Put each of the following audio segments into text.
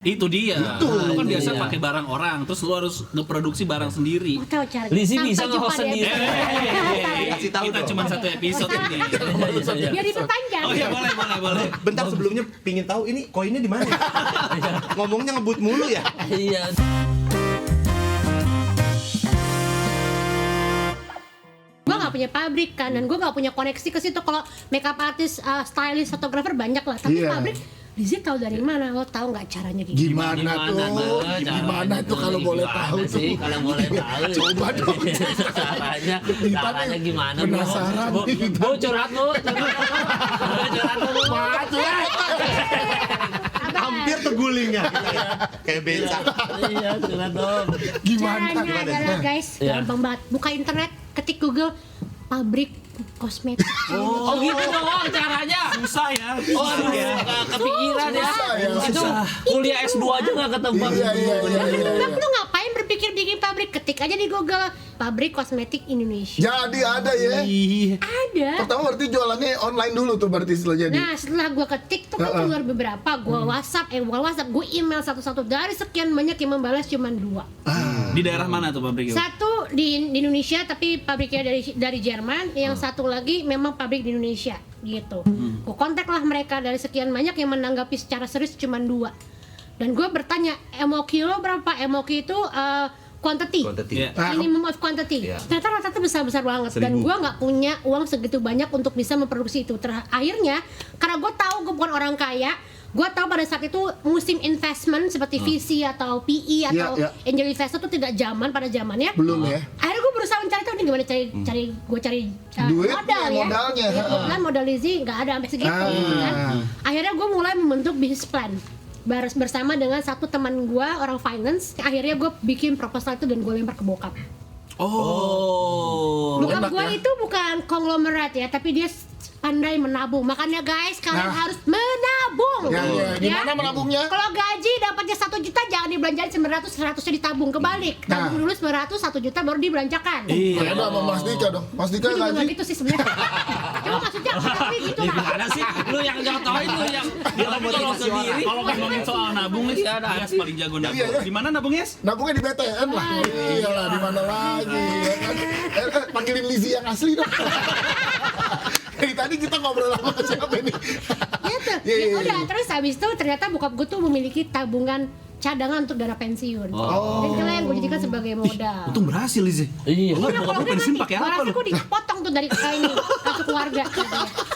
Itu dia. Itu. Lu kan biasa Iya. pakai barang orang, terus lu harus ngeproduksi barang sendiri. Mau tahu cara Lizzy sampai bisa jumpa nge-host di sendiri. episode. Kasih tahu Kita dong. cuma satu episode ini. Biar diperpanjang. Oh iya, boleh. Bentar sebelumnya pingin tahu ini koinnya di mana? Ngomongnya ngebut mulu ya. Iya. Gue gak punya pabrik kan, dan gue gak punya koneksi ke situ. Kalau makeup artist, stylist, fotografer banyak lah. Tapi Iya. pabrik, Lizzy tahu dari mana? Lo tahu nggak caranya gimana? Gimana tuh kalau boleh tahu tuh? sih kalau boleh tahu? Coba dong. Caranya gimana? Penasaran Bu? nih. Bu curhat bu. Curhat bu. Hampir terguling ya. Kayak beca. Iya curhat dong. Gimana? Caranya adalah guys, Iya. gampang banget. Buka internet, ketik Google pabrik kosmetik. Oh gitu doang caranya. Susah ya. Oh aduh, nggak kepikiran ya. Susah ya, Itu susah. kuliah S2 aja nggak ketebak. Iya. Lu ngapain berpikir bikin pabrik? Ketik aja di Google pabrik kosmetik Indonesia. Jadi ada ya. Ada. Pertama berarti jualannya online dulu tuh berarti setelah jadi. Nah setelah gue ketik tuh kan keluar beberapa. Gue gue email satu-satu. Dari sekian banyak yang membalas cuma 2. Di daerah mana tuh pabriknya? Satu di Indonesia tapi pabriknya dari Jerman. Yang satu lagi memang pabrik di Indonesia gitu. Gue kontak lah mereka, dari sekian banyak yang menanggapi secara serius cuma 2. Dan gue bertanya, MOQ lo berapa? MOQ itu quantity. Iya. Minimum of quantity. Iya. Ternyata rata-rata besar-besar banget. Dan 1000. gue nggak punya uang segitu banyak untuk bisa memproduksi itu. Akhirnya karena gue tahu gue bukan orang kaya, gue tahu pada saat itu musim investment seperti VC atau PE atau Iya. angel investor itu tidak zaman pada zamannya. Belum ya. Akhirnya gue berusaha mencari tahu nih gimana cari Duit, modal ya. modalnya. Ya, kebetulan modal Lizzy nggak ada sampai segitu gitu kan. Akhirnya gue mulai membentuk bisnis plan bersama dengan satu teman gue orang finance. Akhirnya gue bikin proposal itu dan gue lempar ke bokap. Oh. Bokap enak gue ya. itu bukan konglomerat ya, tapi dia pandai menabung. Makanya guys, kalian harus menabung. Ya. Gimana menabungnya? Kalau gaji dapatnya 1 juta jangan dibelanjain 900-100-nya ditabung. Kebalik, tabung dulu 900, 1 juta baru dibelanjakan. Iya. Beda sama Mas Dika dong. Mas Dika Gue juga nggak gaji. gitu sih sebenarnya. Cuma maksudnya tapi gitu lah. Gimana sih? Lu yang jotoin lu yang Tapi kalau sendiri, kalau ngomongin soal nabung nih, Yes paling jago nabung. Iya. Di mana nabung, Yes? Nabungnya di BTN lah. Iyalah, di mana lagi ya kan. Panggilin Lizzy yang asli dong. Dari tadi kita ngobrol sama siapa ini? Gitu. Iya, Ya iya, udah, iya. terus habis itu ternyata bokap gue tuh memiliki tabungan cadangan untuk dana pensiun. Oh. Dan itulah yang gue jadikan sebagai modal. Untung berhasil, Lizzy. Iya. Enggak, bokap lu pensiun pakai apa lu? Gue dipotong tuh dari ini kartu keluarga.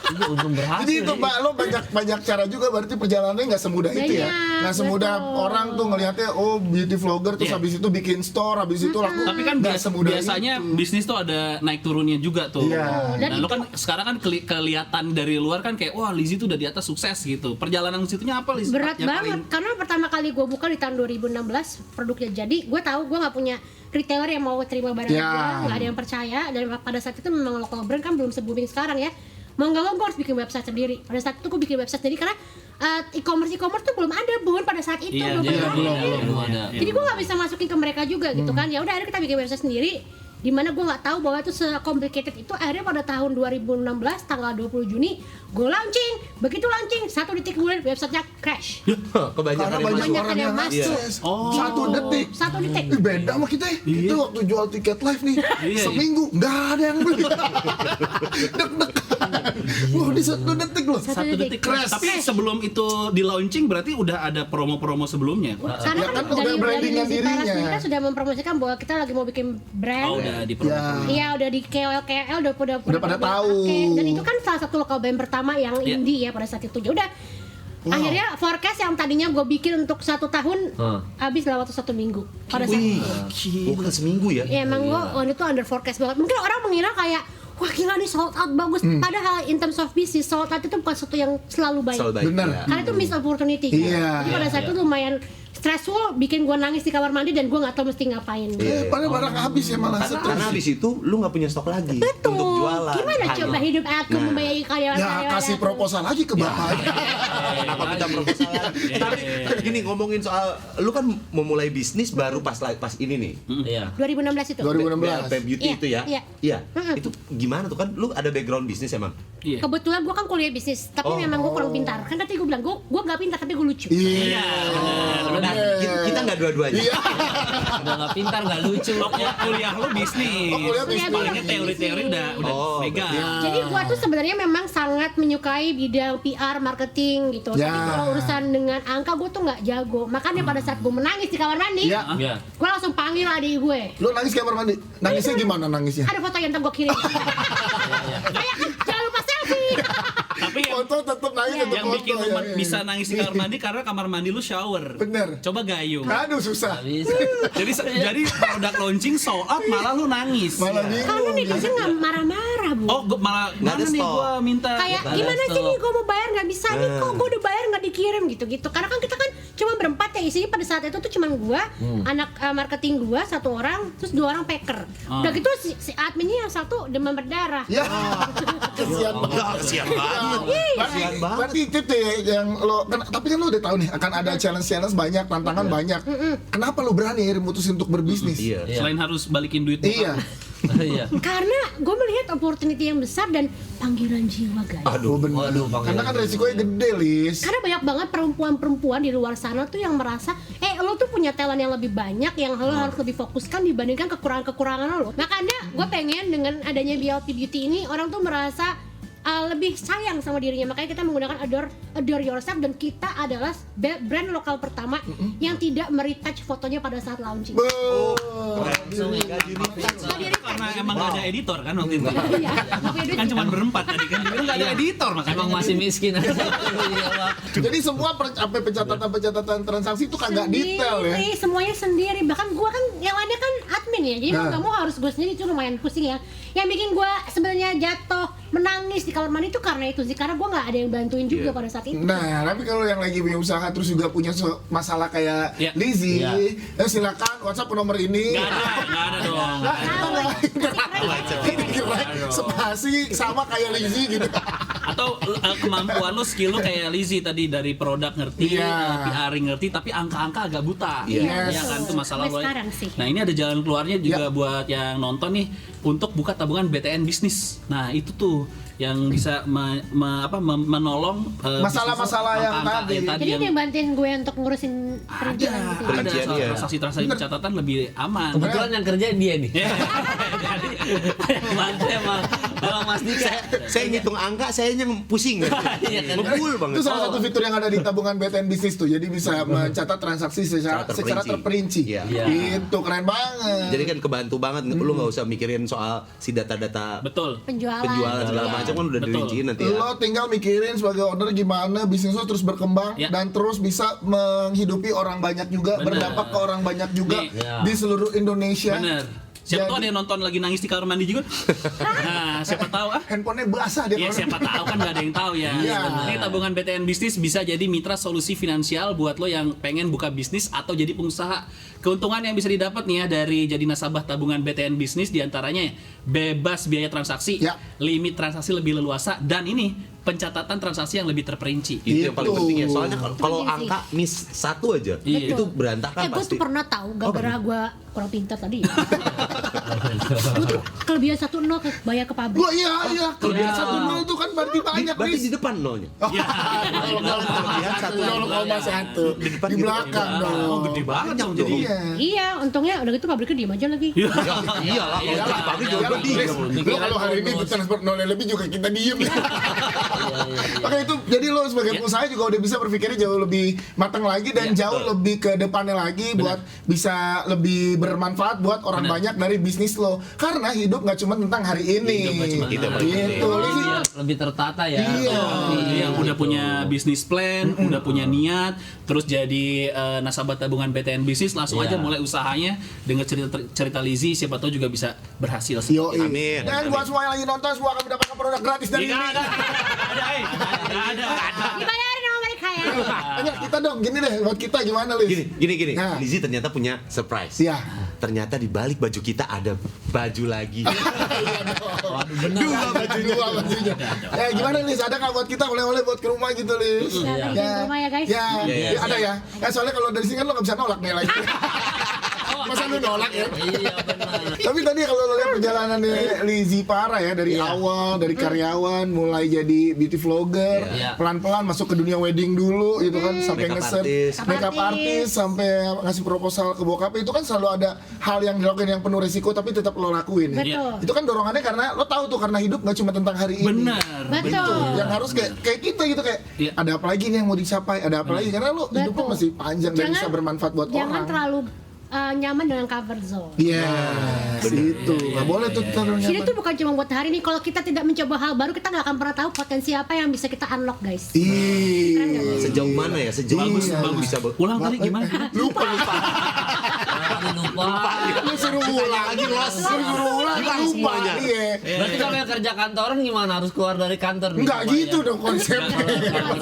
Iya untung berhasil. Jadi itu Mbak, lo banyak cara juga berarti perjalanannya nggak semudah itu ya. Banyak, Nggak semudah betul. orang tuh ngelihatnya oh beauty vlogger terus Iya. habis itu bikin store, habis itu laku. Tapi kan nggak semudah biasanya itu. bisnis tuh ada naik turunnya juga tuh. Iya. Dan Nah, lo itu- kan sekarang kan kelihatan dari luar kan kayak wah Lizzy tuh udah di atas sukses gitu. Perjalanan ke situnya apa, Lizzy? Berat Yang banget karena pertama kali gue buka di tahun 2016 produknya jadi gue tahu gue nggak punya retailer yang mau terima barang Ya. gue, nggak ada yang percaya. Dan pada saat itu memang local brand kan belum se-booming sekarang ya. Mau nggak mau gue harus bikin website sendiri. Pada saat itu gue bikin website sendiri karena e-commerce tuh belum ada Bun pada saat itu. Iya, belum iya, ada. belum ada. Jadi gue nggak bisa masukin ke mereka juga gitu kan. Ya udah akhirnya kita bikin website sendiri. Dimana gue nggak tahu bahwa itu se-complicated itu. Akhirnya pada tahun 2016 tanggal 20 Juni gue launching. Begitu launching 1 detik kemudian websitenya crash. Kebanyakan Karena yang banyak masuk. orang yang masuk. akses. Oh. 1 detik. 1 detik. Ih, beda sama kita ya. Iya. Itu waktu jual tiket live nih. Iya. Seminggu nggak ada yang beli. Deg-degan. Wah, di 1 detik loh. 1 detik Crash. Tapi sebelum itu di launching berarti udah ada promo-promo sebelumnya. Karena Ya kan udah dari brandingan Lizzy Tara dirinya. sendiri kan sudah mempromosikan bahwa kita lagi mau bikin brand. Oh, udah di Ya. Iya udah di KOL udah pada tahu. Dan itu kan salah satu local brand pertama yang Iya. indie ya pada saat itu. Ya udah. Wow. Akhirnya forecast yang tadinya gue bikin untuk 1 tahun habis dalam waktu 1 minggu pada saat Wih, itu. bukan seminggu ya? Ya emang gue waktu itu under forecast banget. Mungkin orang mengira kayak wah gila nih sold out bagus. Padahal in terms of business sold out itu bukan sesuatu yang selalu baik. Selalu baik. Bener. ya. Karena itu miss opportunity. Kan? Iya. Jadi pada saat itu lumayan stressful, bikin gue nangis di kamar mandi dan gue nggak tahu mesti ngapain. Iya. Padahal barang habis ya malah Karena stres. habis itu lu nggak punya stok lagi Betul. untuk jualan. Gimana coba hidup aku Nah. membayari karyawan-karyawan Ya kasih aku? proposal lagi ke bapak. Kenapa minta proposal? Tapi gini ngomongin soal lu kan memulai bisnis baru pas ini nih. Iya. 2016 itu. 2016. BLP Beauty Iya, itu ya? iya. Iya. Mm-mm. Itu gimana tuh kan lu ada background bisnis emang? Iya. Kebetulan gue kan kuliah bisnis, tapi memang gue kurang pintar. Kan tadi gue bilang, gue nggak pintar tapi gue lucu. Iya. Nah, kita nggak dua-duanya. Iya. Udah nggak pintar, nggak lucu. Pokoknya kuliah lu bisnis. Oh, kuliah bisnis. Palingnya teori-teori udah megang. Jadi gue tuh sebenarnya memang sangat menyukai bidang PR, marketing gitu. Ya. Tapi kalau urusan dengan angka gue tuh nggak jago. Makanya pada saat gue menangis di kamar mandi, Ya. Iya. gue langsung panggil adik gue. Lu nangis kamar mandi. Nangisnya gimana nangisnya? Ada foto yang ntar gue kirim. Kayak kan jangan lupa selfie. Tapi Foto tetap nangis tetap yang foto. bikin lu bisa nangis di kamar mandi karena kamar mandi lu shower. Bener. Coba gayung. Aduh susah. Nggak bisa. Jadi produk launching sold out malah lu nangis. Malah Karena bingung. netizen nggak marah-marah bu. Oh, gua malah Nggak ada mana nih stok. gua minta. Kayak Ada gimana sih stok. nih gue mau bayar nggak bisa nih kok gue udah bayar nggak dikirim gitu-gitu. Karena kan kita kan cuma berempat ya isinya pada saat itu tuh cuma gue, anak marketing gue 1 orang, terus 2 orang packer. Udah gitu si adminnya yang 1 demam berdarah. Ya. Kesian banget. Kasihan banget. Kasihan banget. Berarti itu tuh ya yang lo tapi kan lo udah tahu nih akan ada challenge banyak, tantangan banyak. Kenapa lo berani mutusin untuk berbisnis? Iya. Selain harus balikin duit Iya. Iya. Karena gue melihat opportunity yang besar dan panggilan jiwa guys. Aduh benar. Waduh, panggilan Karena kan resikonya gede, Lis. Karena banyak banget perempuan-perempuan di luar sana tuh yang merasa lo tuh punya talent yang lebih banyak yang lo harus lebih fokuskan dibandingkan kekurangan-kekurangan lo. Makanya gue pengen dengan adanya BLT Beauty ini orang tuh merasa lebih sayang sama dirinya. Makanya kita menggunakan Adore Yourself dan kita adalah brand lokal pertama yang tidak meretouch fotonya pada saat launching. Langsung ya. karena emang gak ada editor kan waktu itu. Iya, tapi ada Kan cuma berempat tadi kan. Itu gak ada editor makanya. Emang masih miskin aja. Iya, Pak. Jadi semua sampai pencatatan transaksi itu kagak detail ya. Semuanya sendiri. Bahkan gua kan yang lainnya kan admin ya. Jadi mau Nah. nggak mau harus gue sendiri, itu lumayan pusing ya. Yang bikin gua sebenarnya jatuh menangis di kamar mandi itu karena itu sih, karena gua nggak ada yang bantuin juga pada saat itu. Nah, tapi kalau yang lagi punya usaha terus juga punya masalah kayak Iya. Lizzie, Iya. silakan WhatsApp nomor ini. Gak ada dong. Nah, kita kira spasi sama kayak Lizzie gitu. Atau kemampuan lu, skill lu kayak Lizzie tadi, dari produk ngerti, Iya. PR ngerti, tapi angka-angka agak buta. Yes. Iya kan, itu masalah Sampai lo. sekarang sih. Nah, ini ada jalan keluarnya juga Iya. buat yang nonton nih, untuk buka tabungan BTN bisnis. Nah, itu tuh yang bisa menolong Masalah-masalah yang tadi. Jadi dia yang bantuin gue untuk ngurusin perizinan gitu. ya. Perizinan, ada iya. transaksi pencatatan lebih aman. Kebetulan yang kerja dia nih. Ya. Bantu emang Mas Dika. Saya ngitung angka, saya yang pusing. Iya kan? Ngebul banget. Itu salah satu fitur yang ada di tabungan BTN bisnis tuh. Jadi bisa mencatat transaksi secara terperinci. Iya. Itu keren banget. Jadi kan kebantu banget, lu nggak usah mikirin soal si data-data Betul. Penjualan. segala macam kan udah Betul. dirinciin nanti ya. Lo tinggal mikirin sebagai owner gimana bisnis lo terus berkembang Ya. dan terus bisa menghidupi orang banyak juga, Bener. berdampak ke orang banyak juga Nih. Ya. di seluruh Indonesia. Bener. Siapa tahu Jadi- ada yang nonton lagi nangis di kamar mandi juga. Nah, siapa tahu Handphonenya basah dia. Ya kalau- siapa tahu kan, nggak ada yang tahu ya. Iya. Ini tabungan BTN bisnis bisa jadi mitra solusi finansial buat lo yang pengen buka bisnis atau jadi pengusaha. Keuntungan yang bisa didapat nih ya dari jadi nasabah tabungan BTN bisnis diantaranya bebas biaya transaksi, Ya. limit transaksi lebih leluasa, dan ini pencatatan transaksi yang lebih terperinci. Itu yang paling Itu. penting ya. Soalnya kalau Penting sih. angka miss 1 aja, Iya. itu berantakan Gue pasti. tuh pernah tahu gara-gara gue kurang pintar tadi. Gue tuh kelebihan 1-0 bayar ke pabrik. Wah iya, kelebihan 1-0 itu kan berarti banyak, Berarti Riz. di depan nolnya. Ya. Kelebihan 0,1 Di depan di belakang Oh, dong. gede banget dong dong. jadi. Iya. Iya, untungnya udah gitu pabriknya diem aja lagi. Iya. Iyalah, kalau di pabrik juga Iyalah, diem. Riz. Lo kalau hari ini transfer 0 lebih juga kita diem. Iya. Makanya itu jadi lo sebagai pengusaha juga udah bisa berpikirnya jauh lebih matang lagi dan Iya, jauh betul. lebih ke depannya lagi buat bisa lebih bermanfaat buat orang Benar. banyak dari bisnis lo. Karena hidup nggak cuma tentang hari ini. Hidup nggak cuma tentang hari ini. Gitu. Lo sih Lebih tertata ya. Iya. Jadi yang udah punya bisnis plan, udah punya niat, terus jadi nasabah tabungan BTN bisnis, langsung Iya. aja mulai usahanya. Dengar cerita Lizzie, siapa tahu juga bisa berhasil. Yoi. Amin. Dan buat semua yang lagi nonton, semua akan mendapatkan produk gratis dari Nggak ini. ada, nggak ada. Dibayarin sama mereka ya. Tanya kita dong, gini deh, buat kita gimana, Liz? Gini. Nah. Lizzie ternyata punya surprise. Iya. Ternyata di balik baju kita ada baju lagi. Waduh, bener. Dua bajunya. Gimana Liz? Ada nggak buat kita oleh-oleh buat ke rumah gitu, Liz? Silakan ke rumah ya guys. Ya, Iya. ada ya. Soalnya kalau dari sini kan lo nggak bisa nolak nih lagi. Masa lu nolak ya? Iya benar. Tapi tadi kalau lo lihat perjalanannya Lizzy Para ya dari awal, dari karyawan mulai jadi beauty vlogger, Iya. pelan-pelan masuk ke dunia wedding dulu gitu kan, sampai Makeup ngeset artist. makeup artist, sampai ngasih proposal ke bokap, itu kan selalu ada hal yang dilakukan yang penuh resiko tapi tetap lo lakuin. Betul. Itu kan dorongannya karena lo tahu tuh, karena hidup nggak cuma tentang hari ini. Benar. Betul. Yang harus kayak kita gitu, kayak Iya. ada apa lagi nih yang mau dicapai, ada apa lagi, karena lo hidup lo Betul. masih panjang dan bisa bermanfaat buat Jangan orang. terlalu nyaman dengan comfort zone. Iya, itu nggak boleh tuh terlalu Sini nyaman. tuh bukan cuma buat hari ini. Kalau kita tidak mencoba hal baru, kita nggak akan pernah tahu potensi apa yang bisa kita unlock, guys. Keren nggak, guys? Sejauh mana ya? Sejauh Bagus, mana bagus. bisa Ulang tadi gimana? Lupa. Lupa. Lu suruh ulang lagi, los. Suruh ulang, lupa. Iya. Berarti kalau yang kerja kantoran gimana? Harus keluar dari kantor? nih, Enggak Pak, gitu ya? dong konsepnya.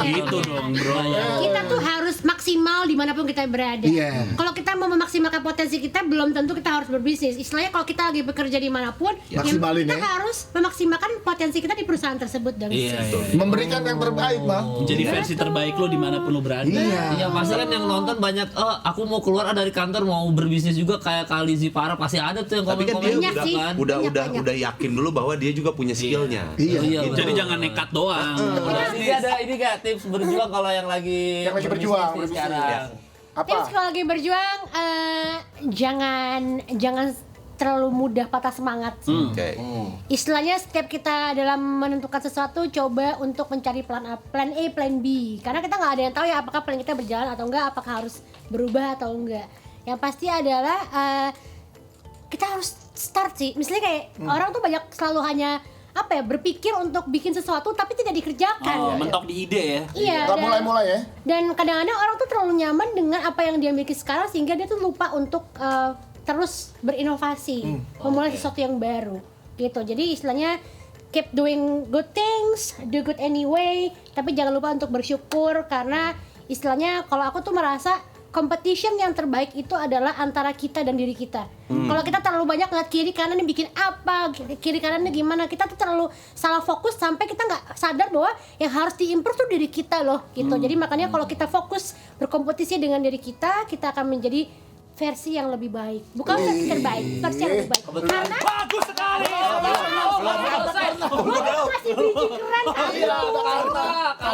Gitu dong, bro. Kita tuh harus maksimal dimanapun kita berada. Iya. Kalau kita mau memaksimalkan potensi kita, belum tentu kita harus berbisnis. Istilahnya kalau kita lagi bekerja dimanapun, Maksimalin kita ya. harus memaksimalkan potensi kita di perusahaan tersebut. Dan Iya. Memberikan yang terbaik, Bang. Menjadi versi terbaik lo dimanapun lo berada. Iya pasti kan yang nonton banyak. Aku mau keluar dari kantor mau berbisnis juga kayak kali Lizzy Para, pasti ada tuh yang Tapi kan komen-komen dia Banyak sih. udah Banyak. yakin dulu bahwa dia juga punya skillnya. Iya. Iya, Gitu. Jadi jangan nekat doang. Ini ada ini gak tips berjuang kalau yang lagi Yang lagi berjuang, berbisnis berbisnis. sekarang? Apa? Tips kalau lagi berjuang, jangan terlalu mudah patah semangat. Oke. Istilahnya setiap kita dalam menentukan sesuatu, coba untuk mencari plan A, plan B. Karena kita nggak ada yang tahu ya apakah plan kita berjalan atau enggak, apakah harus berubah atau enggak. Yang pasti adalah kita harus start sih. Misalnya kayak orang tuh banyak selalu hanya berpikir untuk bikin sesuatu tapi tidak dikerjakan. Oh, mentok di ide ya. Iya. Nggak dan- mulai-mulai ya? Dan kadang-kadang orang tuh terlalu nyaman dengan apa yang dia miliki sekarang sehingga dia tuh lupa untuk terus berinovasi, memulai sesuatu yang baru gitu. Jadi istilahnya keep doing good things, do good anyway, tapi jangan lupa untuk bersyukur karena istilahnya kalau aku tuh merasa competition yang terbaik itu adalah antara kita dan diri kita. Kalau kita terlalu banyak ngeliat kiri kanan yang bikin apa, kiri kanannya gimana, kita tuh terlalu salah fokus sampai kita nggak sadar bahwa yang harus diimprove tuh diri kita loh gitu. Jadi makanya kalau kita fokus berkompetisi dengan diri kita akan menjadi versi yang lebih baik, bukan versi terbaik, versi yang lebih baik. Karena Bagus sekali. gue tuh masih bridging keren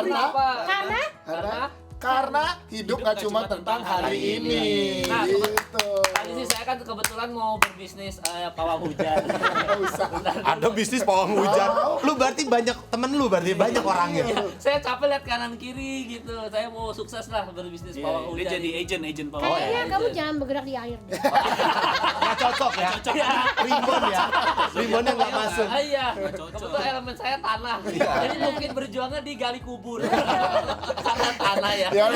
kan? Karena hidup nggak cuma tentang hari ini. Nah, Gitu. Tadi sih saya kan kebetulan mau berbisnis pawang hujan. Nggak usah. Ada bisnis pawang hujan. Lu berarti banyak banyak orangnya. Saya capek lihat kanan kiri gitu. Saya mau sukses lah berbisnis pawang Dia hujan. jadi agent Oh, pawang. kayaknya kamu jangan bergerak di air deh. Nggak cocok ya. Rimbon ya. Rimbonnya nggak masuk. Iya. Kebetulan elemen saya tanah. Jadi mungkin berjuangnya di gali kubur. Karena tanah ya. Ya, yang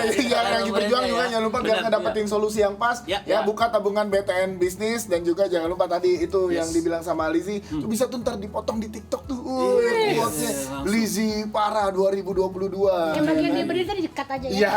lagi berjuang juga jangan lupa biar Benar, ngedapetin solusi yang pas. Ya, Ya, ya. buka tabungan BTN bisnis dan juga jangan lupa tadi itu yang dibilang sama Lizzy, tuh bisa tuh ntar dipotong di TikTok tuh. Quotes-nya langsung. Lizzy Para 2022. Yang bagian dia berdiri tadi dekat aja ya. Iya.